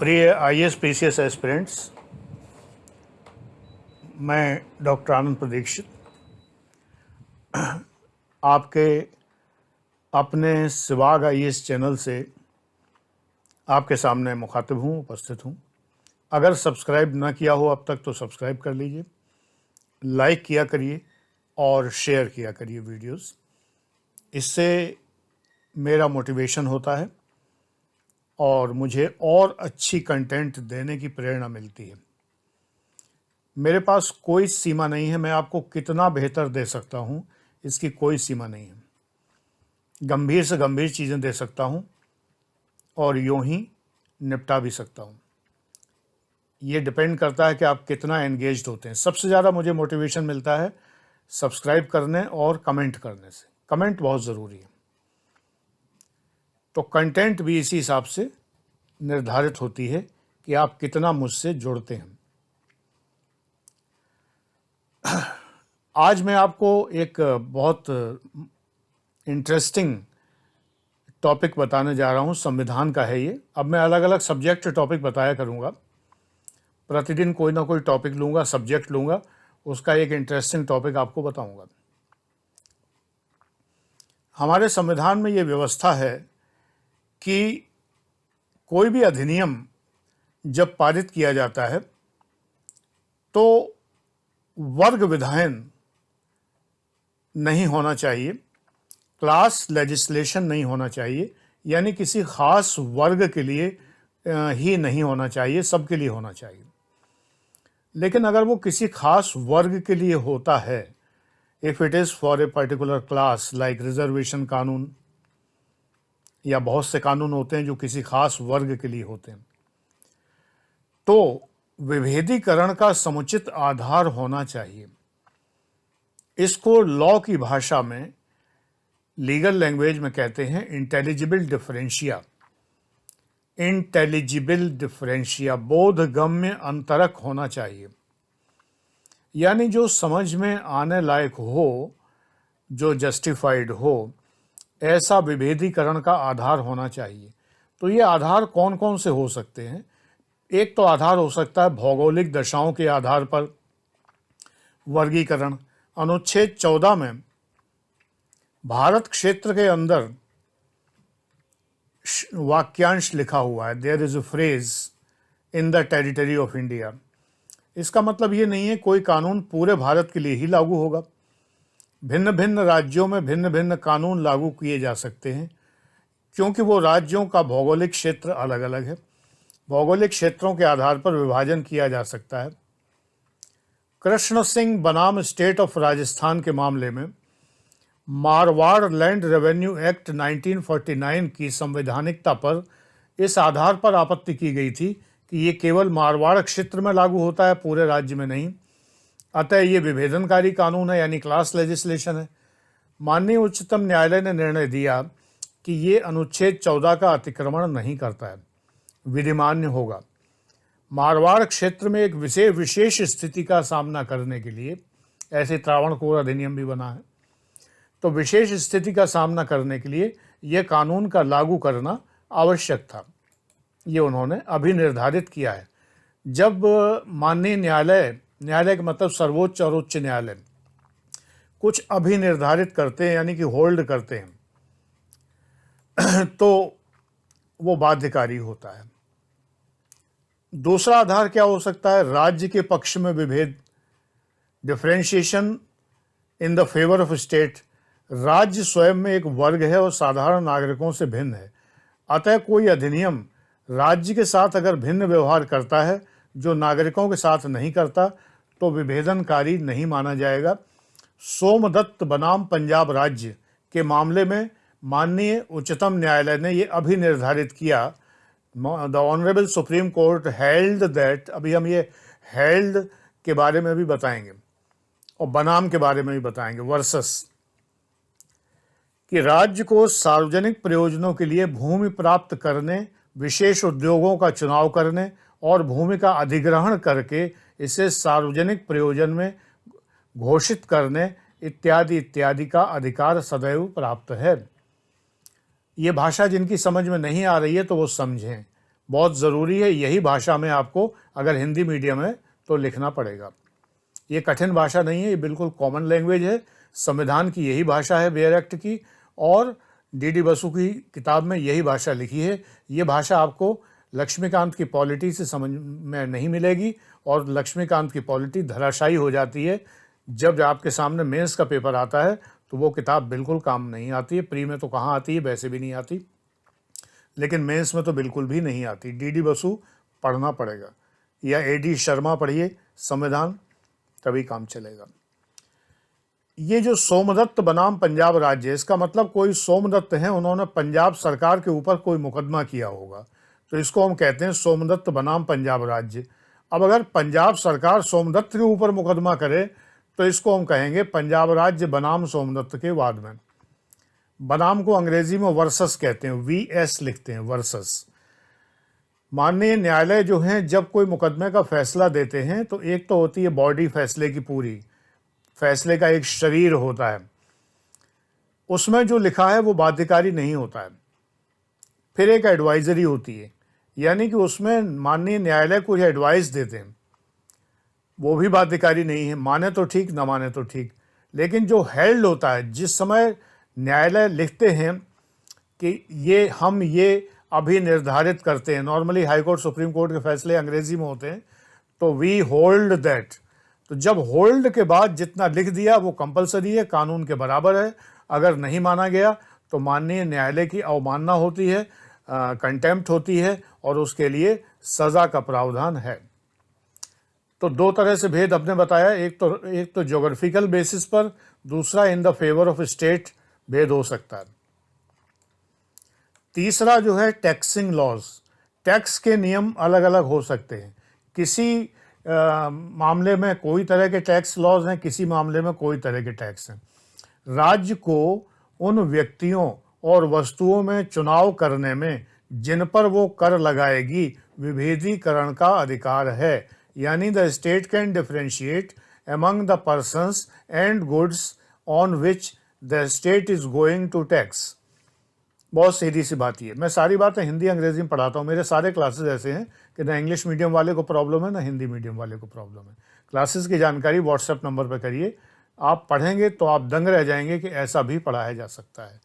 प्रिय IAS PCS aspirants, मैं doctor आनंद प्रदीक्षित आपके अपने सिवाग आईएएस चैनल से आपके सामने मुखातिब हूँ, उपस्थित हूँ। अगर सब्सक्राइब ना किया हो अब तक तो सब्सक्राइब कर लीजिए, लाइक किया करिए और शेयर किया करिए वीडियोस। इससे मेरा मोटिवेशन होता है और मुझे और अच्छी कंटेंट देने की प्रेरणा मिलती है। मेरे पास कोई सीमा नहीं है, मैं आपको कितना बेहतर दे सकता हूँ इसकी कोई सीमा नहीं है। गंभीर से गंभीर चीज़ें दे सकता हूँ और यूं ही निपटा भी सकता हूँ। ये डिपेंड करता है कि आप कितना एंगेज्ड होते हैं। सबसे ज़्यादा मुझे मोटिवेशन मिलता है सब्सक्राइब करने और कमेंट करने से। कमेंट बहुत ज़रूरी है। तो कंटेंट भी इसी हिसाब से निर्धारित होती है कि आप कितना मुझसे जुड़ते हैं। आज मैं आपको एक बहुत इंटरेस्टिंग टॉपिक बताने जा रहा हूँ। संविधान का है ये। अब मैं अलग अलग सब्जेक्ट टॉपिक बताया करूँगा। प्रतिदिन कोई ना कोई टॉपिक लूँगा, सब्जेक्ट लूँगा, उसका एक इंटरेस्टिंग टॉपिक आपको बताऊँगा। हमारे संविधान में ये व्यवस्था है कि कोई भी अधिनियम जब पारित किया जाता है तो वर्ग विधायन नहीं होना चाहिए, क्लास लेजिस्लेशन नहीं होना चाहिए, यानी किसी खास वर्ग के लिए ही नहीं होना चाहिए, सबके लिए होना चाहिए। लेकिन अगर वो किसी खास वर्ग के लिए होता है, if it is for a particular class like reservation कानून, या बहुत से कानून होते हैं जो किसी खास वर्ग के लिए होते हैं, तो विभेदीकरण का समुचित आधार होना चाहिए। इसको लॉ की भाषा में, लीगल लैंग्वेज में कहते हैं इंटेलिजिबल डिफरेंशिया। इंटेलिजिबल डिफरेंशिया, बोधगम्य अंतरक होना चाहिए, यानी जो समझ में आने लायक हो, जो जस्टिफाइड हो, ऐसा विभेदीकरण का आधार होना चाहिए। तो ये आधार कौन कौन से हो सकते हैं? एक तो आधार हो सकता है भौगोलिक दशाओं के आधार पर वर्गीकरण। अनुच्छेद 14 में भारत क्षेत्र के अंदर वाक्यांश लिखा हुआ है, there is a phrase in the territory of India. इसका मतलब ये नहीं है कोई कानून पूरे भारत के लिए ही लागू होगा। भिन्न भिन्न राज्यों में भिन्न भिन्न कानून लागू किए जा सकते हैं, क्योंकि वो राज्यों का भौगोलिक क्षेत्र अलग अलग है। भौगोलिक क्षेत्रों के आधार पर विभाजन किया जा सकता है। कृष्ण सिंह बनाम स्टेट ऑफ राजस्थान के मामले में मारवाड़ लैंड रेवेन्यू एक्ट 1949 की संवैधानिकता पर इस आधार पर आपत्ति की गई थी कि ये केवल मारवाड़ क्षेत्र में लागू होता है, पूरे राज्य में नहीं। अतः ये विभेदनकारी कानून है, यानी क्लास लेजिस्लेशन है। माननीय उच्चतम न्यायालय ने निर्णय दिया कि ये अनुच्छेद 14 का अतिक्रमण नहीं करता है, विधिमान्य होगा। मारवाड़ क्षेत्र में एक विशेष स्थिति का सामना करने के लिए, ऐसे त्रावणकोर अधिनियम भी बना है, तो विशेष स्थिति का सामना करने के लिए यह कानून का लागू करना आवश्यक था। ये उन्होंने अभी निर्धारित किया है। जब माननीय न्यायालय का मतलब सर्वोच्च और उच्च न्यायालय कुछ अभी निर्धारित करते हैं, यानी कि होल्ड करते हैं, तो वो बाध्यकारी होता है। दूसरा आधार क्या हो सकता है? राज्य के पक्ष में विभेद, differentiation in the favour of state. राज्य स्वयं में एक वर्ग है और साधारण नागरिकों से भिन्न है, अतः कोई अधिनियम राज्य के साथ अगर भिन्न व्यवहार करता है जो नागरिकों के साथ नहीं करता, तो विभेदनकारी नहीं माना जाएगा। सोमदत्त बनाम पंजाब राज्य के मामले में माननीय उच्चतम न्यायालय ने ये अभी निर्धारित किया, the honourable supreme court held that, अभी हम ये हेल्ड के बारे में भी बताएंगे और बनाम के बारे में भी बताएंगे, वर्सस, कि राज्य को सार्वजनिक प्रयोजनों के लिए भूमि प्राप्त करने, विशेष उद्योगों का चुनाव करने और भूमि का अधिग्रहण करके इसे सार्वजनिक प्रयोजन में घोषित करने इत्यादि इत्यादि का अधिकार सदैव प्राप्त है। ये भाषा जिनकी समझ में नहीं आ रही है तो वो समझें। बहुत ज़रूरी है, यही भाषा में आपको अगर हिंदी मीडियम है तो लिखना पड़ेगा। ये कठिन भाषा नहीं है, ये बिल्कुल कॉमन लैंग्वेज है, संविधान की यही भाषा है बेयर एक्ट की, और डी बसु की किताब में यही भाषा लिखी है। ये भाषा आपको लक्ष्मीकांत की पॉलिटी से समझ में नहीं मिलेगी, और लक्ष्मीकांत की पॉलिटी धराशायी हो जाती है जब आपके सामने मेंस का पेपर आता है, तो वो किताब बिल्कुल काम नहीं आती है। प्री में तो कहाँ आती है, वैसे भी नहीं आती, लेकिन मेंस में तो बिल्कुल भी नहीं आती। डी बसु पढ़ना पड़ेगा, या A.D. शर्मा पढ़िए संविधान, तभी काम चलेगा। ये जो सोमदत्त बनाम पंजाब राज्य, इसका मतलब कोई सोमदत्त हैं, उन्होंने पंजाब सरकार के ऊपर कोई मुकदमा किया होगा, तो इसको हम कहते हैं सोमदत्त बनाम पंजाब राज्य। अब अगर पंजाब सरकार सोमदत्त के ऊपर मुकदमा करे तो इसको हम कहेंगे पंजाब राज्य बनाम सोमदत्त के वाद में। बनाम को अंग्रेजी में वर्सस कहते हैं, VS लिखते हैं, वर्सस। माननीय न्यायालय जो हैं जब कोई मुकदमे का फैसला देते हैं तो एक तो होती है बॉडी फैसले की, पूरी फैसले का एक शरीर होता है, उसमें जो लिखा है वो बाध्यकारी नहीं होता है। फिर एक एडवाइजरी होती है, यानी कि उसमें माननीय न्यायालय को ये एडवाइस देते हैं, वो भी बाध्यकारी नहीं है, माने तो ठीक ना माने तो ठीक। लेकिन जो हेल्ड होता है, जिस समय न्यायालय लिखते हैं कि ये अभी निर्धारित करते हैं, normally high court supreme court के फैसले अंग्रेजी में होते हैं, तो वी होल्ड दैट। तो जब होल्ड के बाद जितना लिख दिया वो कंपलसरी है, कानून के बराबर है। अगर नहीं माना गया तो माननीय न्यायालय की अवमानना होती है, कंटेम्प्ट होती है, और उसके लिए सज़ा का प्रावधान है। तो दो तरह से भेद आपने बताया, एक तो ज्योग्राफिकल बेसिस पर, दूसरा in the favour of state भेद हो सकता है। तीसरा जो है टैक्सिंग लॉज, टैक्स के नियम अलग अलग हो सकते हैं। किसी मामले में कोई तरह के टैक्स लॉज हैं, किसी मामले में कोई तरह के टैक्स हैं। राज्य को उन व्यक्तियों और वस्तुओं में चुनाव करने में जिन पर वो कर लगाएगी विभेदीकरण का अधिकार है, यानी the state can differentiate among the persons and goods on which the state is going to tax. बहुत सीधी सी बात है। मैं सारी बातें हिंदी अंग्रेजी में पढ़ाता हूँ, मेरे सारे क्लासेस ऐसे हैं कि ना इंग्लिश मीडियम वाले को प्रॉब्लम है ना हिंदी मीडियम वाले को प्रॉब्लम है। क्लासेस की जानकारी व्हाट्सएप नंबर पर करिए, आप पढ़ेंगे तो आप दंग रह जाएंगे कि ऐसा भी पढ़ाया जा सकता है।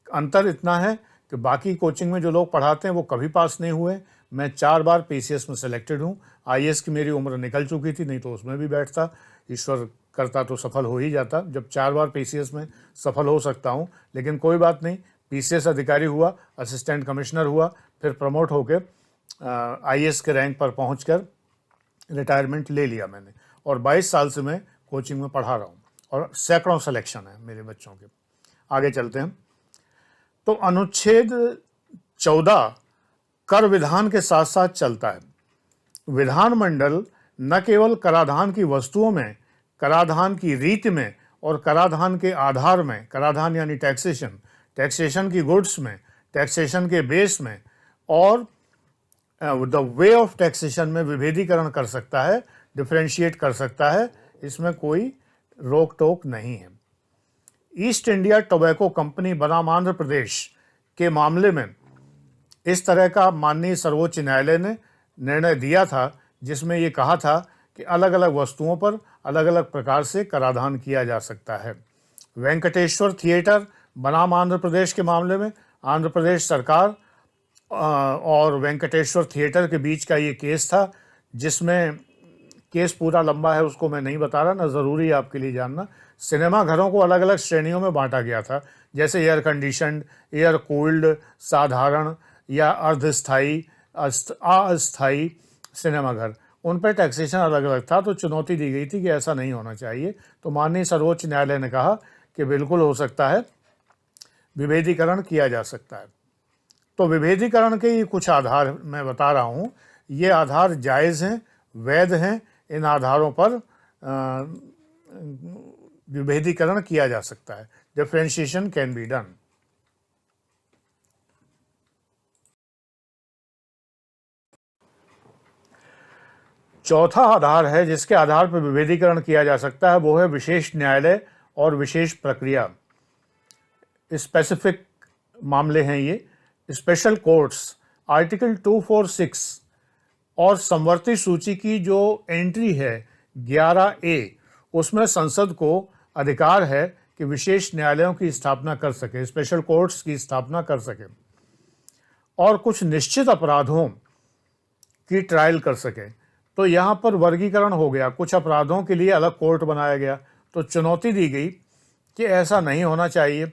अंतर इतना है कि बाकी कोचिंग में जो लोग पढ़ाते हैं वो कभी पास नहीं हुए। मैं 4 बार PCS में सेलेक्टेड हूँ। IAS की मेरी उम्र निकल चुकी थी, नहीं तो उसमें भी बैठता, ईश्वर करता तो सफल हो ही जाता। जब 4 बार PCS में सफल हो सकता हूँ, लेकिन कोई बात नहीं, PCS अधिकारी हुआ, असिस्टेंट कमिश्नर हुआ, फिर प्रमोट होकर IAS के रैंक पर पहुंचकर रिटायरमेंट ले लिया मैंने, और 22 साल से मैं कोचिंग में पढ़ा रहा हूँ, और सैकड़ों सिलेक्शन है मेरे बच्चों के। आगे चलते हैं। तो अनुच्छेद 14 कर विधान के साथ साथ चलता है। विधानमंडल न केवल कराधान की वस्तुओं में, कराधान की रीति में और कराधान के आधार में, कराधान यानी टैक्सेशन की गुड्स में, टैक्सेशन के बेस में और द वे ऑफ टैक्सेशन में विभेदीकरण कर सकता है, डिफरेंशिएट कर सकता है, इसमें कोई रोक टोक नहीं है। ईस्ट इंडिया टोबैको कंपनी बनाम आंध्र प्रदेश के मामले में इस तरह का माननीय सर्वोच्च न्यायालय ने निर्णय दिया था, जिसमें ये कहा था कि अलग अलग वस्तुओं पर अलग अलग प्रकार से कराधान किया जा सकता है। वेंकटेश्वर थिएटर बनाम आंध्र प्रदेश के मामले में आंध्र प्रदेश सरकार और वेंकटेश्वर थिएटर के बीच का ये केस था, जिसमें केस पूरा लंबा है, उसको मैं नहीं बता रहा, ना ज़रूरी है आपके लिए जानना। सिनेमा घरों को अलग अलग श्रेणियों में बांटा गया था, जैसे एयर कंडीशनड, एयर कूल्ड, साधारण या अर्धस्थायी, अस्थायी सिनेमा घर, उन पर टैक्सेशन अलग अलग था। तो चुनौती दी गई थी कि ऐसा नहीं होना चाहिए। तो माननीय सर्वोच्च न्यायालय ने कहा कि बिल्कुल हो सकता है, विभेदीकरण किया जा सकता है। तो विभेदीकरण के ये कुछ आधार मैं बता रहा हूँ, ये आधार जायज़ हैं, वैध हैं, इन आधारों पर विभेदीकरण किया जा सकता है। Differentiation can be done. चौथा आधार है जिसके आधार पर विभेदीकरण किया जा सकता है, वो है विशेष न्यायालय और विशेष प्रक्रिया। स्पेसिफिक मामले हैं ये। स्पेशल कोर्ट्स आर्टिकल 246 और समवर्ती सूची की जो एंट्री है 11A, उसमें संसद को अधिकार है कि विशेष न्यायालयों की स्थापना कर सके, स्पेशल कोर्ट्स की स्थापना कर सके और कुछ निश्चित अपराधों की ट्रायल कर सके। तो यहाँ पर वर्गीकरण हो गया, कुछ अपराधों के लिए अलग कोर्ट बनाया गया। तो चुनौती दी गई कि ऐसा नहीं होना चाहिए।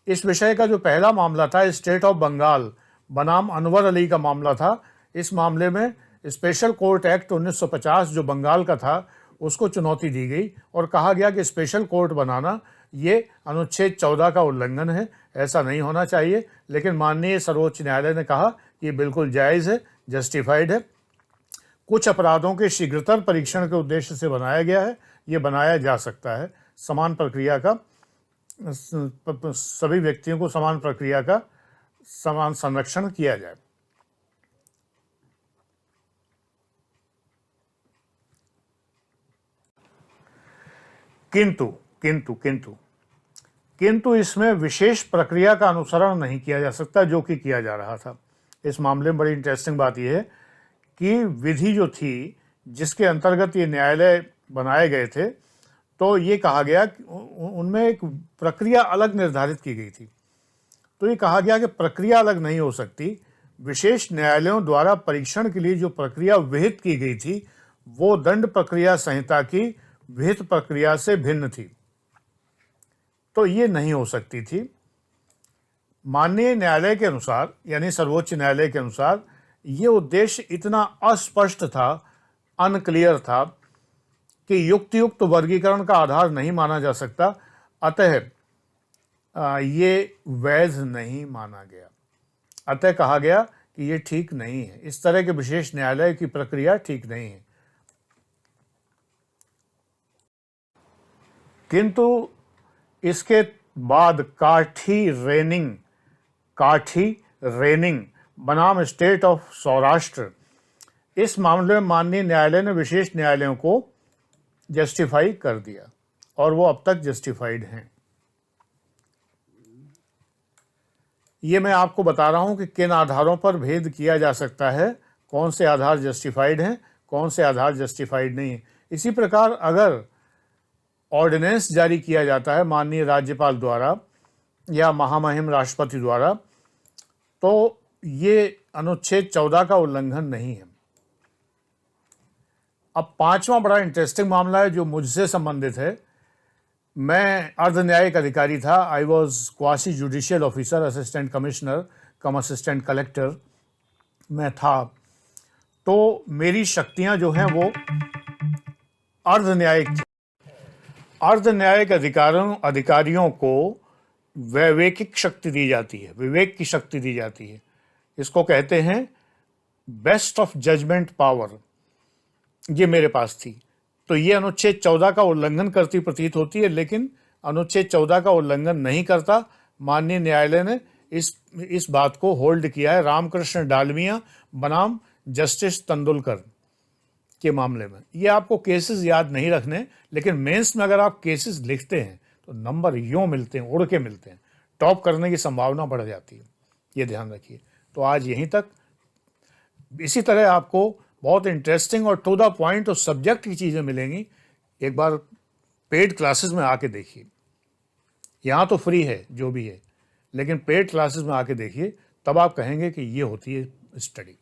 इस विषय का जो पहला मामला था स्टेट ऑफ बंगाल बनाम अनवर अली का मामला था। इस मामले में स्पेशल कोर्ट एक्ट 1950 जो बंगाल का था उसको चुनौती दी गई और कहा गया कि स्पेशल कोर्ट बनाना ये अनुच्छेद 14 का उल्लंघन है, ऐसा नहीं होना चाहिए। लेकिन माननीय सर्वोच्च न्यायालय ने कहा कि ये बिल्कुल जायज़ है, जस्टिफाइड है, कुछ अपराधों के शीघ्रतर परीक्षण के उद्देश्य से बनाया गया है, ये बनाया जा सकता है। समान प्रक्रिया का, सभी व्यक्तियों को समान प्रक्रिया का समान संरक्षण किया जाए। किंतु किंतु किंतु किंतु इसमें विशेष प्रक्रिया का अनुसरण नहीं किया जा सकता जो कि किया जा रहा था। इस मामले में बड़ी इंटरेस्टिंग बात यह है कि विधि जो थी जिसके अंतर्गत ये न्यायालय बनाए गए थे, तो ये कहा गया कि उनमें एक प्रक्रिया अलग निर्धारित की गई थी। तो ये कहा गया कि प्रक्रिया अलग नहीं हो सकती, विशेष न्यायालयों द्वारा परीक्षण के लिए जो प्रक्रिया विहित की गई थी वो दंड प्रक्रिया संहिता की विहित प्रक्रिया से भिन्न थी, तो ये नहीं हो सकती थी। माननीय न्यायालय के अनुसार, यानी सर्वोच्च न्यायालय के अनुसार, ये उद्देश्य इतना अस्पष्ट था, अनक्लियर था कि युक्त वर्गीकरण का आधार नहीं माना जा सकता, अतः ये वैध नहीं माना गया। अतः कहा गया कि ये ठीक नहीं है, इस तरह के विशेष न्यायालय की प्रक्रिया ठीक नहीं है। किंतु इसके बाद काठी रेनिंग बनाम स्टेट ऑफ सौराष्ट्र, इस मामले में माननीय न्यायालय ने विशेष न्यायालयों को जस्टिफाई कर दिया और वो अब तक जस्टिफाइड हैं। ये मैं आपको बता रहा हूं कि किन आधारों पर भेद किया जा सकता है, कौन से आधार जस्टिफाइड हैं, कौन से आधार जस्टिफाइड नहीं है। इसी प्रकार अगर ऑर्डिनेंस जारी किया जाता है माननीय राज्यपाल द्वारा या महामहिम राष्ट्रपति द्वारा, तो ये अनुच्छेद 14 का उल्लंघन नहीं है। अब पांचवा बड़ा इंटरेस्टिंग मामला है जो मुझसे संबंधित है। मैं अर्ध न्यायिक अधिकारी था, I was quasi judicial officer, assistant commissioner come assistant collector मैं था। तो मेरी शक्तियां जो हैं वो अर्ध न्यायिक थी। अर्ध न्यायिक अधिकारियों को वैवेकिक शक्ति दी जाती है, विवेक की शक्ति दी जाती है। इसको कहते हैं बेस्ट ऑफ जजमेंट पावर, ये मेरे पास थी। तो ये अनुच्छेद 14 का उल्लंघन करती प्रतीत होती है, लेकिन अनुच्छेद 14 का उल्लंघन नहीं करता। माननीय न्यायालय ने इस बात को होल्ड किया है रामकृष्ण डालमिया बनाम जस्टिस तेंदुलकर के मामले में। ये आपको केसेस याद नहीं रखने, लेकिन मेंस में अगर आप केसेस लिखते हैं तो नंबर यूं मिलते हैं, उड़ के मिलते हैं, टॉप करने की संभावना बढ़ जाती है, ये ध्यान रखिए। तो आज यहीं तक। इसी तरह आपको बहुत इंटरेस्टिंग और टू द पॉइंट और सब्जेक्ट की चीज़ें मिलेंगी। एक बार पेड क्लासेस में आके देखिए, यहाँ तो फ्री है जो भी है, लेकिन पेड क्लासेस में आके देखिए, तब आप कहेंगे कि ये होती है स्टडी।